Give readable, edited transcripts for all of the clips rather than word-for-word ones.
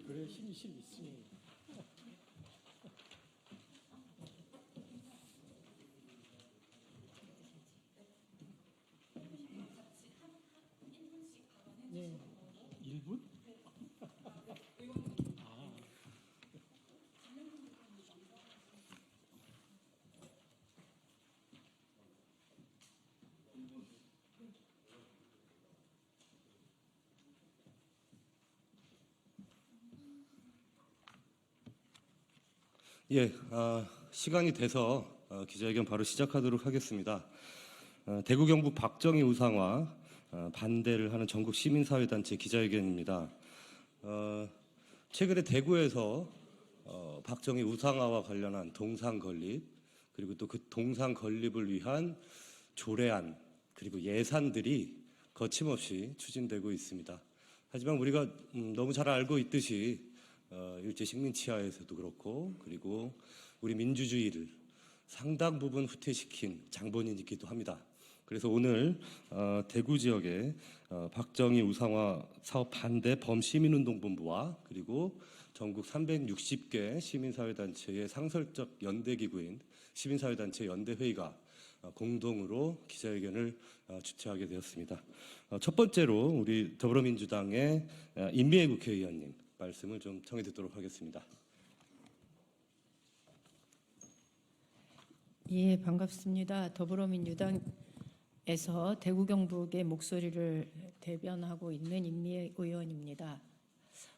그래 힘이 있으니. 네. 1분? 예, 시간이 돼서 기자회견 바로 시작하도록 하겠습니다. 대구 경북 박정희 우상화 반대를 하는 전국 시민사회단체 기자회견입니다. 최근에 대구에서 박정희 우상화와 관련한 동상 건립, 그리고 또 그 동상 건립을 위한 조례안, 그리고 예산들이 거침없이 추진되고 있습니다. 하지만 우리가 너무 잘 알고 있듯이 일제 식민 치하에서도 그렇고, 그리고 우리 민주주의를 상당 부분 후퇴시킨 장본인이기도 합니다. 그래서 오늘 대구 지역의 박정희 우상화 사업 반대 범시민운동본부와 그리고 전국 360개 시민사회단체의 상설적 연대기구인 시민사회단체 연대회의가 공동으로 기자회견을 주최하게 되었습니다. 첫 번째로 우리 더불어민주당의 임미애 국회의원님 말씀을 좀 청해 듣도록 하겠습니다. 예, 반갑습니다. 더불어민주당에서 대구 경북의 목소리를 대변하고 있는 임미애 의원입니다.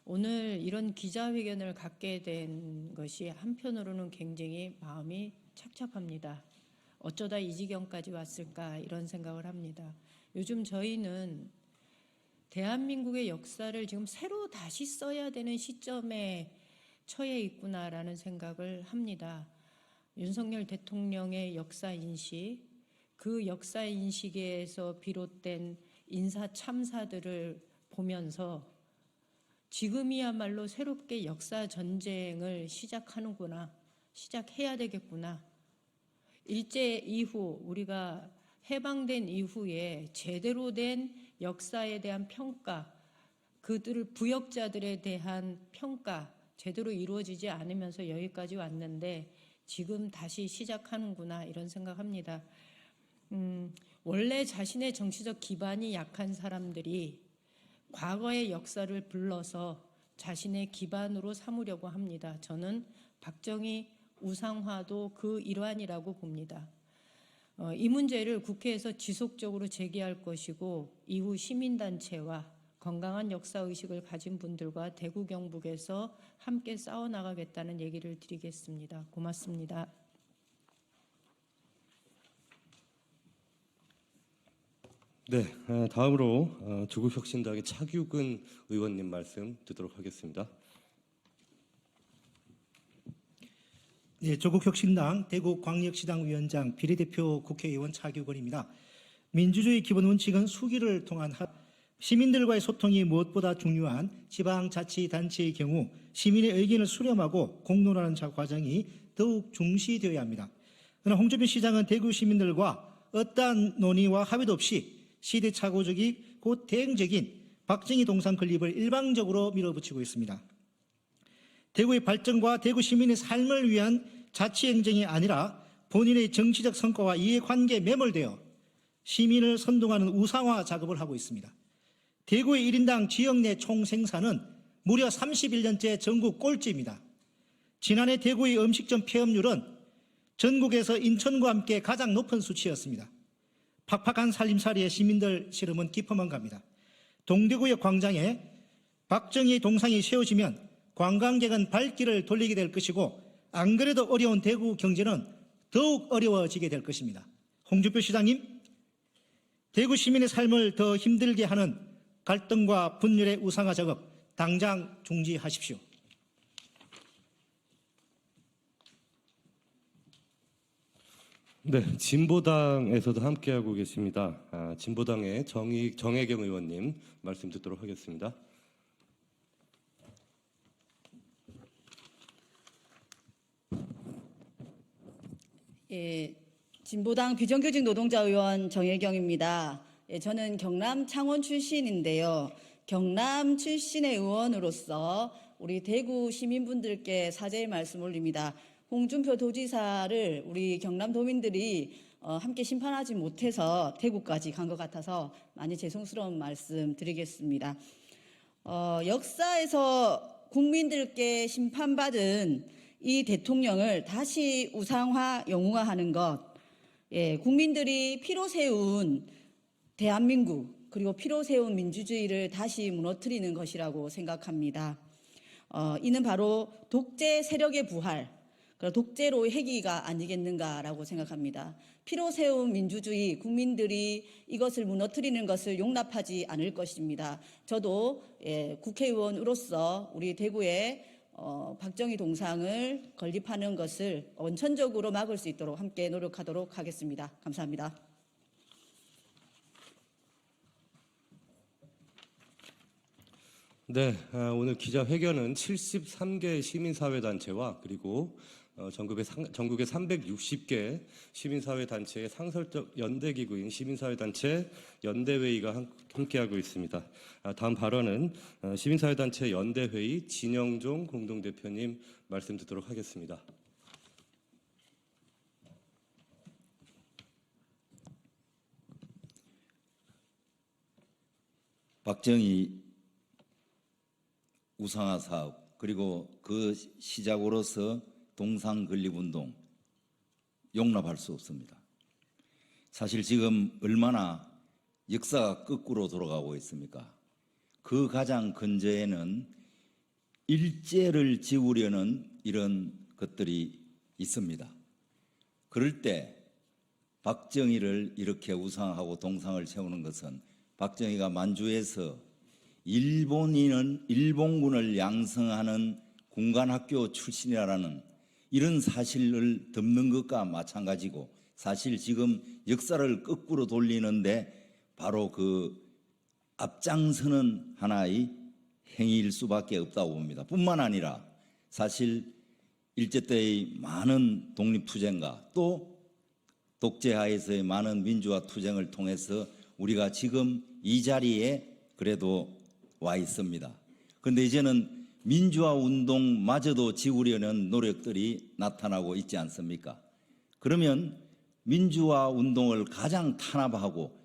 오늘 이런 기자회견을 갖게 된 것이 한편으로는 굉장히 마음이 착잡합니다. 어쩌다 이 지경까지 왔을까 이런 생각을 합니다. 요즘 저희는 대한민국의 역사를 지금 새로 다시 써야 되는 시점에 처해 있구나라는 생각을 합니다. 윤석열 대통령의 역사인식, 그 역사인식에서 비롯된 인사 참사들을 보면서 지금이야말로 새롭게 역사 전쟁을 시작하는구나, 시작해야 되겠구나. 일제 이후 우리가 해방된 이후에 제대로 된 역사에 대한 평가, 그들 부역자들에 대한 평가 제대로 이루어지지 않으면서 여기까지 왔는데 지금 다시 시작하는구나 이런 생각합니다. 원래 자신의 정치적 기반이 약한 사람들이 과거의 역사를 불러서 자신의 기반으로 삼으려고 합니다. 저는 박정희 우상화도 그 일환이라고 봅니다. 이 문제를 국회에서 지속적으로 제기할 것이고 이후 시민단체와 건강한 역사의식을 가진 분들과 대구 경북에서 함께 싸워나가겠다는 얘기를 드리겠습니다. 고맙습니다. 네, 다음으로 조국혁신당의 차규근 의원님 말씀 듣도록 하겠습니다. 네, 조국혁신당 대구광역시당 위원장 비례대표 국회의원 차규근입니다. 민주주의 기본 원칙은 수기를 통한 시민들과의 소통이 무엇보다 중요한 지방자치단체의 경우 시민의 의견을 수렴하고 공론하는 과정이 더욱 중시되어야 합니다. 그러나 홍준표 시장은 대구 시민들과 어떠한 논의와 합의도 없이 시대착오적이고 대행적인 박정희 동상 건립을 일방적으로 밀어붙이고 있습니다. 대구의 발전과 대구 시민의 삶을 위한 자치행정이 아니라 본인의 정치적 성과와 이해관계에 매몰되어 시민을 선동하는 우상화 작업을 하고 있습니다. 대구의 1인당 지역 내 총생산은 무려 31년째 전국 꼴찌입니다. 지난해 대구의 음식점 폐업률은 전국에서 인천과 함께 가장 높은 수치였습니다. 팍팍한 살림살이에 시민들 시름은 깊어만 갑니다. 동대구역 광장에 박정희 동상이 세워지면 관광객은 발길을 돌리게 될 것이고 안 그래도 어려운 대구 경제는 더욱 어려워지게 될 것입니다. 홍준표 시장님, 대구 시민의 삶을 더 힘들게 하는 갈등과 분열의 우상화 작업 당장 중지하십시오. 네, 진보당에서도 함께하고 계십니다. 진보당의 정혜경 의원님 말씀 듣도록 하겠습니다. 예, 진보당 비정규직 노동자 의원 정혜경입니다. 예, 저는 경남 창원 출신인데요. 경남 출신의 의원으로서 우리 대구 시민분들께 사죄의 말씀 올립니다. 홍준표 도지사를 우리 경남 도민들이 함께 심판하지 못해서 대구까지 간 것 같아서 많이 죄송스러운 말씀 드리겠습니다. 역사에서 국민들께 심판받은 이 대통령을 다시 우상화, 영웅화하는 것, 예, 국민들이 피로 세운 대한민국 그리고 피로 세운 민주주의를 다시 무너뜨리는 것이라고 생각합니다. 이는 바로 독재 세력의 부활, 독재로의 회귀가 아니겠는가라고 생각합니다. 피로 세운 민주주의, 국민들이 이것을 무너뜨리는 것을 용납하지 않을 것입니다. 저도 국회의원으로서 우리 대구에 박정희 동상을 건립하는 것을 원천적으로 막을 수 있도록 함께 노력하도록 하겠습니다. 감사합니다. 네, 오늘 기자회견은 73개 시민사회단체와 그리고 전국의 360개 시민사회단체의 상설적 연대기구인 시민사회단체 연대회의가 함께하고 있습니다. 다음 발언은 시민사회단체 연대회의 진영종 공동대표님 말씀 듣도록 하겠습니다. 박정희 우상화 사업 그리고 그 시작으로서 동상 건립운동 용납할 수 없습니다. 사실 지금 얼마나 역사가 거꾸로 돌아가고 있습니까? 그 가장 근저에는 일제를 지우려는 이런 것들이 있습니다. 그럴 때 박정희를 이렇게 우상하고 동상을 세우는 것은 박정희가 만주에서 일본군을 양성하는 군관학교 출신이라는 이런 사실을 덮는 것과 마찬가지고, 사실 지금 역사를 거꾸로 돌리는데 바로 그 앞장서는 하나의 행위일 수밖에 없다고 봅니다. 뿐만 아니라 사실 일제 때의 많은 독립투쟁과 또 독재하에서의 많은 민주화 투쟁을 통해서 우리가 지금 이 자리에 그래도 와 있습니다. 그런데 이제는 민주화 운동마저도 지우려는 노력들이 나타나고 있지 않습니까? 그러면 민주화 운동을 가장 탄압하고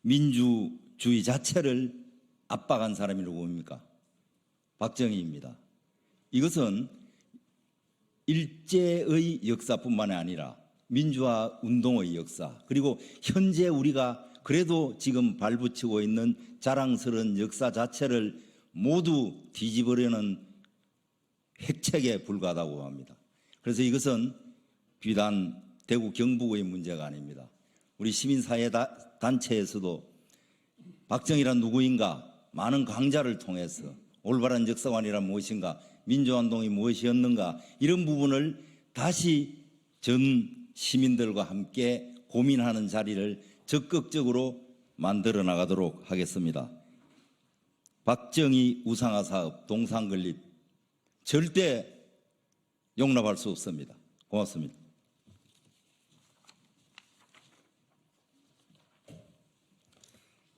민주주의 자체를 압박한 사람이 누구입니까? 박정희입니다. 이것은 일제의 역사뿐만 아니라 민주화 운동의 역사, 그리고 현재 우리가 그래도 지금 발붙이고 있는 자랑스러운 역사 자체를 모두 뒤집으려는 획책에 불과하다고 합니다. 그래서 이것은 비단 대구 경북의 문제가 아닙니다. 우리 시민사회 단체에서도 박정희란 누구인가, 많은 강좌를 통해서 올바른 역사관이란 무엇인가, 민주화운동이 무엇이었는가, 이런 부분을 다시 전 시민들과 함께 고민하는 자리를 적극적으로 만들어 나가도록 하겠습니다. 박정희 우상화 사업, 동상 건립 절대 용납할 수 없습니다. 고맙습니다.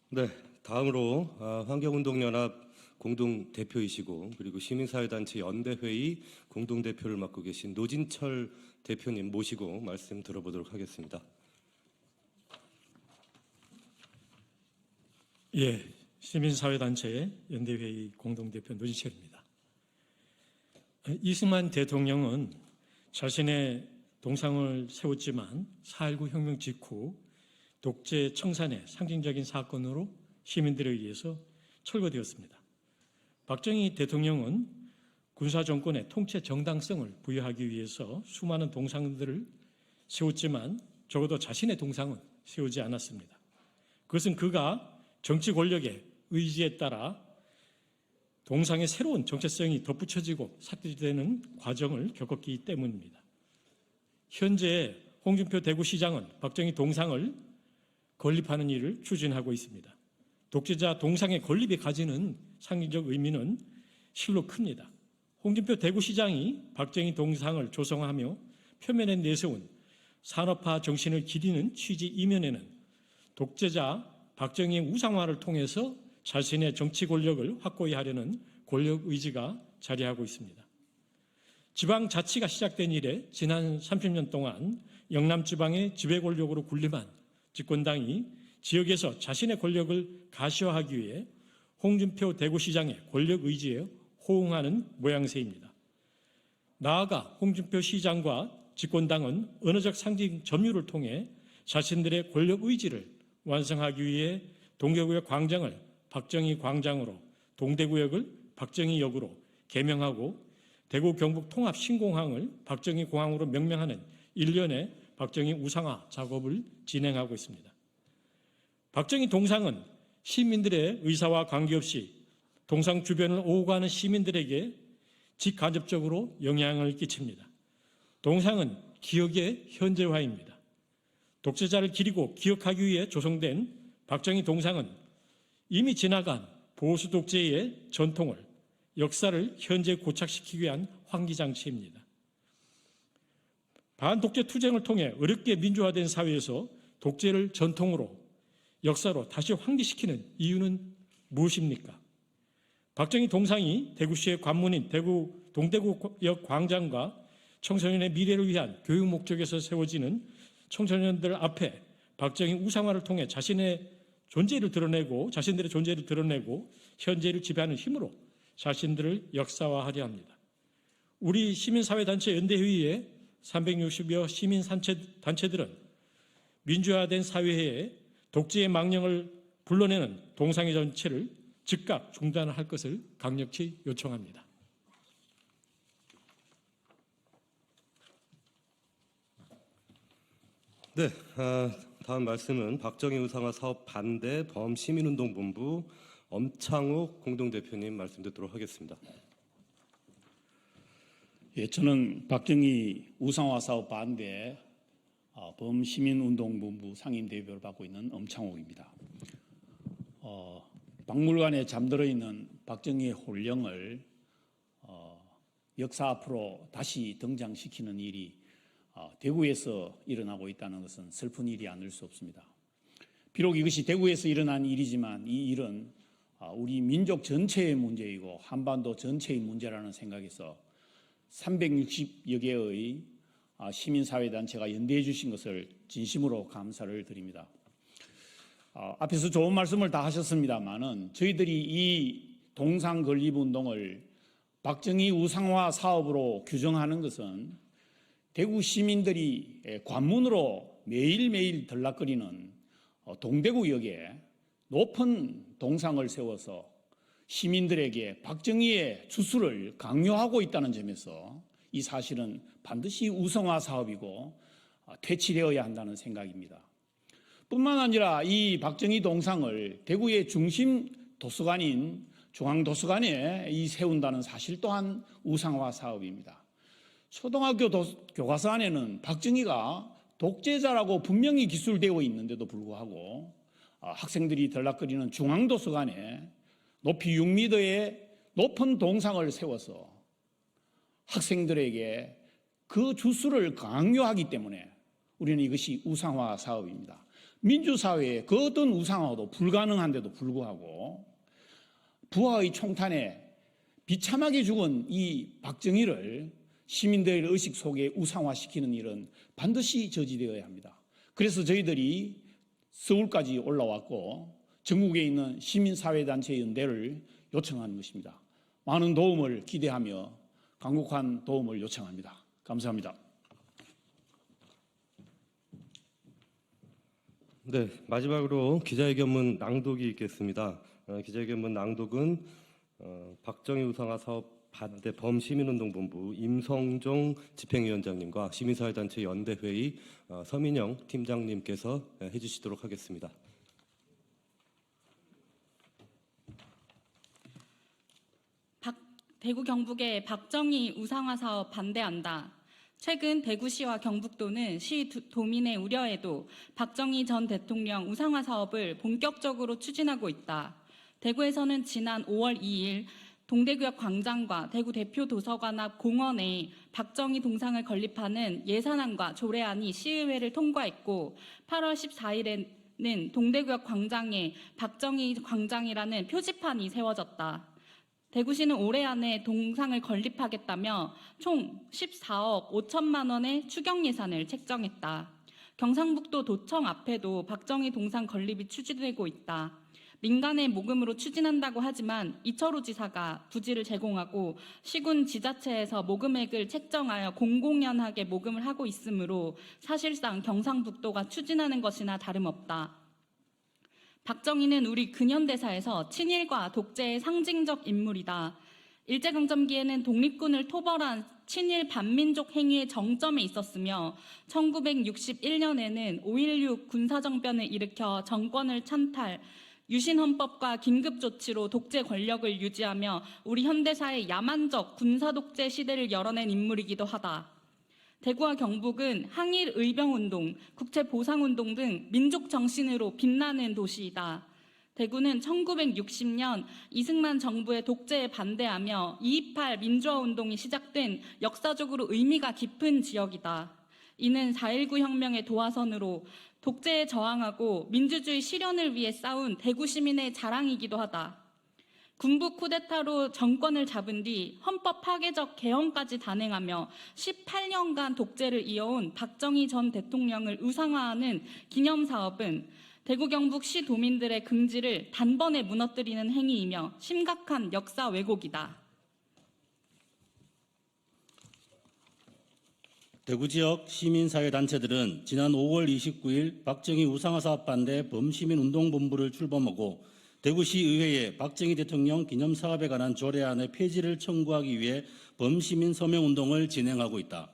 네, 다음으로 환경운동연합 공동대표이시고 그리고 시민사회단체 연대회의 공동대표를 맡고 계신 노진철 대표님 모시고 말씀 들어보도록 하겠습니다. 예, 시민사회단체 연대회의 공동대표 노진철입니다. 이승만 대통령은 자신의 동상을 세웠지만 4.19 혁명 직후 독재 청산의 상징적인 사건으로 시민들에 의해서 철거되었습니다. 박정희 대통령은 군사정권의 통치 정당성을 부여하기 위해서 수많은 동상들을 세웠지만 적어도 자신의 동상은 세우지 않았습니다. 그것은 그가 정치 권력의 의지에 따라 동상의 새로운 정체성이 덧붙여지고 삭제되는 과정을 겪었기 때문입니다. 현재 홍준표 대구시장은 박정희 동상을 건립하는 일을 추진하고 있습니다. 독재자 동상의 건립이 가지는 상징적 의미는 실로 큽니다. 홍준표 대구시장이 박정희 동상을 조성하며 표면에 내세운 산업화 정신을 기리는 취지 이면에는 독재자 박정희의 우상화를 통해서 자신의 정치 권력을 확고히 하려는 권력 의지가 자리하고 있습니다. 지방자치가 시작된 이래 지난 30년 동안 영남 지방의 지배 권력으로 군림한 집권당이 지역에서 자신의 권력을 가시화하기 위해 홍준표 대구시장의 권력 의지에 호응하는 모양새입니다. 나아가 홍준표 시장과 집권당은 언어적 상징 점유를 통해 자신들의 권력 의지를 완성하기 위해 동대구역 광장을 박정희 광장으로, 동대구역을 박정희역으로 개명하고 대구 경북 통합 신공항을 박정희 공항으로 명명하는 일련의 박정희 우상화 작업을 진행하고 있습니다. 박정희 동상은 시민들의 의사와 관계없이 동상 주변을 오고 가는 시민들에게 직간접적으로 영향을 끼칩니다. 동상은 기억의 현재화입니다. 독재자를 기리고 기억하기 위해 조성된 박정희 동상은 이미 지나간 보수 독재의 전통을, 역사를 현재 고착시키기 위한 환기장치입니다. 반독재 투쟁을 통해 어렵게 민주화된 사회에서 독재를 전통으로, 역사로 다시 환기시키는 이유는 무엇입니까? 박정희 동상이 대구시의 관문인 동대구역 광장과 청소년의 미래를 위한 교육 목적에서 세워지는 청소년들 앞에 박정희 우상화를 통해 자신들의 존재를 드러내고 현재를 지배하는 힘으로 자신들을 역사화하려 합니다. 우리 시민사회단체 연대회의의 360여 시민단체들은 민주화된 사회에 독재의 망령을 불러내는 동상의 전체를 즉각 중단할 것을 강력히 요청합니다. 네, 다음 말씀은 박정희 우상화 사업 반대 범시민운동본부 엄창욱 공동대표님 말씀 듣도록 하겠습니다. 예, 저는 박정희 우상화 사업 반대 범시민운동본부 상임대표를 맡고 있는 엄창욱입니다. 박물관에 잠들어 있는 박정희의 홀령을 역사 앞으로 다시 등장시키는 일이 대구에서 일어나고 있다는 것은 슬픈 일이 아닐 수 없습니다. 비록 이것이 대구에서 일어난 일이지만 이 일은 우리 민족 전체의 문제이고 한반도 전체의 문제라는 생각에서 360여 개의 시민사회단체가 연대해 주신 것을 진심으로 감사를 드립니다. 앞에서 좋은 말씀을 다 하셨습니다만은 저희들이 이 동상 건립 운동을 박정희 우상화 사업으로 규정하는 것은 대구 시민들이 관문으로 매일매일 들락거리는 동대구역에 높은 동상을 세워서 시민들에게 박정희의 주수를 강요하고 있다는 점에서 이 사실은 반드시 우상화 사업이고 퇴치되어야 한다는 생각입니다. 뿐만 아니라 이 박정희 동상을 대구의 중심 도서관인 중앙도서관에 세운다는 사실 또한 우상화 사업입니다. 초등학교 교과서 안에는 박정희가 독재자라고 분명히 기술되어 있는데도 불구하고 학생들이 들락거리는 중앙도서관에 높이 6m의 높은 동상을 세워서 학생들에게 그 주수를 강요하기 때문에 우리는 이것이 우상화 사업입니다. 민주사회에 그 어떤 우상화도 불가능한데도 불구하고 부하의 총탄에 비참하게 죽은 이 박정희를 시민들의 의식 속에 우상화시키는 일은 반드시 저지되어야 합니다. 그래서 저희들이 서울까지 올라왔고 전국에 있는 시민사회단체 연대를 요청하는 것입니다. 많은 도움을 기대하며 강력한 도움을 요청합니다. 감사합니다. 네, 마지막으로 기자회견문 낭독이 있겠습니다. 기자회견문 낭독은 박정희 우상화 사업 반대 범시민운동본부 임성종 집행위원장님과 시민사회단체 연대회의 서민영 팀장님께서 해주시도록 하겠습니다. 대구 경북의 박정희 우상화 사업 반대한다. 최근 대구시와 경북도는 시 도민의 우려에도 박정희 전 대통령 우상화 사업을 본격적으로 추진하고 있다. 대구에서는 지난 5월 2일 동대구역 광장과 대구 대표 도서관 앞 공원에 박정희 동상을 건립하는 예산안과 조례안이 시의회를 통과했고 8월 14일에는 동대구역 광장에 박정희 광장이라는 표지판이 세워졌다. 대구시는 올해 안에 동상을 건립하겠다며 총 14억 5천만 원의 추경 예산을 책정했다. 경상북도 도청 앞에도 박정희 동상 건립이 추진되고 있다. 민간의 모금으로 추진한다고 하지만 이철호 지사가 부지를 제공하고 시군 지자체에서 모금액을 책정하여 공공연하게 모금을 하고 있으므로 사실상 경상북도가 추진하는 것이나 다름없다. 박정희는 우리 근현대사에서 친일과 독재의 상징적 인물이다. 일제강점기에는 독립군을 토벌한 친일 반민족 행위의 정점에 있었으며 1961년에는 5.16 군사정변을 일으켜 정권을 찬탈, 유신헌법과 긴급조치로 독재 권력을 유지하며 우리 현대사의 야만적 군사독재 시대를 열어낸 인물이기도 하다. 대구와 경북은 항일 의병운동, 국채보상운동 등 민족 정신으로 빛나는 도시이다. 대구는 1960년 이승만 정부의 독재에 반대하며 2.28 민주화운동이 시작된 역사적으로 의미가 깊은 지역이다. 이는 4.19 혁명의 도화선으로 독재에 저항하고 민주주의 실현을 위해 싸운 대구 시민의 자랑이기도 하다. 군부 쿠데타로 정권을 잡은 뒤 헌법 파괴적 개헌까지 단행하며 18년간 독재를 이어온 박정희 전 대통령을 우상화하는 기념사업은 대구 경북 시도민들의 긍지를 단번에 무너뜨리는 행위이며 심각한 역사 왜곡이다. 대구 지역 시민사회단체들은 지난 5월 29일 박정희 우상화 사업 반대 범시민운동본부를 출범하고 대구시의회에 박정희 대통령 기념사업에 관한 조례안의 폐지를 청구하기 위해 범시민 서명운동을 진행하고 있다.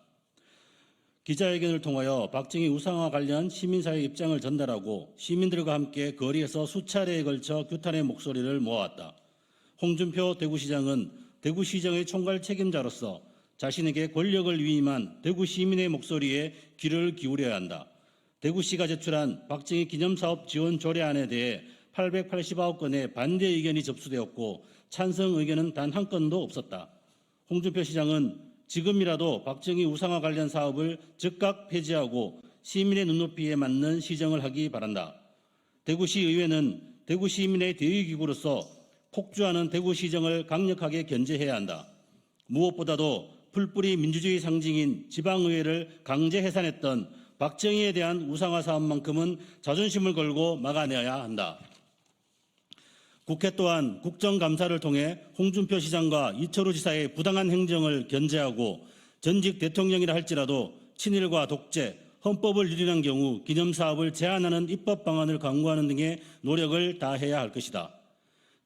기자회견을 통하여 박정희 우상화 관련 시민사회 입장을 전달하고 시민들과 함께 거리에서 수차례에 걸쳐 규탄의 목소리를 모아왔다. 홍준표 대구시장은 대구시정의 총괄 책임자로서 자신에게 권력을 위임한 대구 시민의 목소리에 귀를 기울여야 한다. 대구시가 제출한 박정희 기념사업 지원 조례안에 대해 889건의 반대 의견이 접수되었고 찬성 의견은 단 한 건도 없었다. 홍준표 시장은 지금이라도 박정희 우상화 관련 사업을 즉각 폐지하고 시민의 눈높이에 맞는 시정을 하기 바란다. 대구시의회는 대구 시민의 대의기구로서 폭주하는 대구시정을 강력하게 견제해야 한다. 무엇보다도 풀뿌리 민주주의 상징인 지방의회를 강제 해산했던 박정희에 대한 우상화 사업만큼은 자존심을 걸고 막아내야 한다. 국회 또한 국정감사를 통해 홍준표 시장과 이철우 지사의 부당한 행정을 견제하고 전직 대통령이라 할지라도 친일과 독재, 헌법을 유린한 경우 기념사업을 제한하는 입법 방안을 강구하는 등의 노력을 다해야 할 것이다.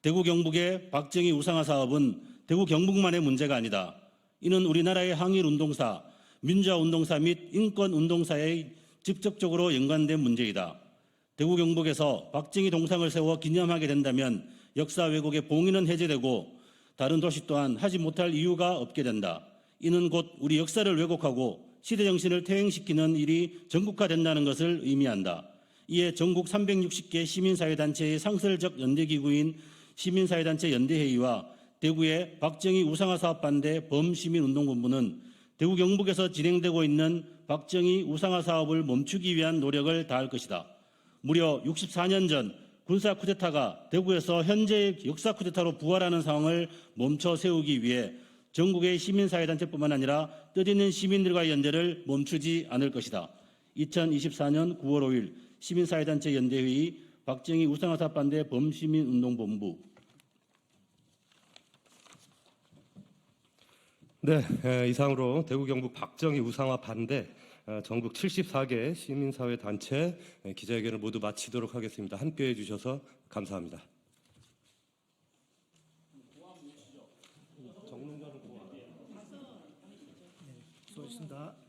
대구 경북의 박정희 우상화 사업은 대구 경북만의 문제가 아니다. 이는 우리나라의 항일운동사, 민주화운동사 및 인권운동사에 직접적으로 연관된 문제이다. 대구 경북에서 박정희 동상을 세워 기념하게 된다면 역사 왜곡의 봉인은 해제되고 다른 도시 또한 하지 못할 이유가 없게 된다. 이는 곧 우리 역사를 왜곡하고 시대 정신을 퇴행시키는 일이 전국화된다는 것을 의미한다. 이에 전국 360개 시민사회단체의 상설적 연대기구인 시민사회단체 연대회의와 대구의 박정희 우상화 사업 반대 범시민운동본부는 대구 경북에서 진행되고 있는 박정희 우상화 사업을 멈추기 위한 노력을 다할 것이다. 무려 64년 전 군사 쿠데타가 대구에서 현재의 역사 쿠데타로 부활하는 상황을 멈춰 세우기 위해 전국의 시민사회단체뿐만 아니라 뜻있는 시민들과의 연대를 멈추지 않을 것이다. 2024년 9월 5일 시민사회단체 연대회의 박정희 우상화 사업 반대 범시민운동본부. 네, 이상으로 대구 경북 박정희 우상화 반대 전국 74개 시민사회 단체 기자회견을 모두 마치도록 하겠습니다. 함께해 주셔서 감사합니다. 수고하셨습니다.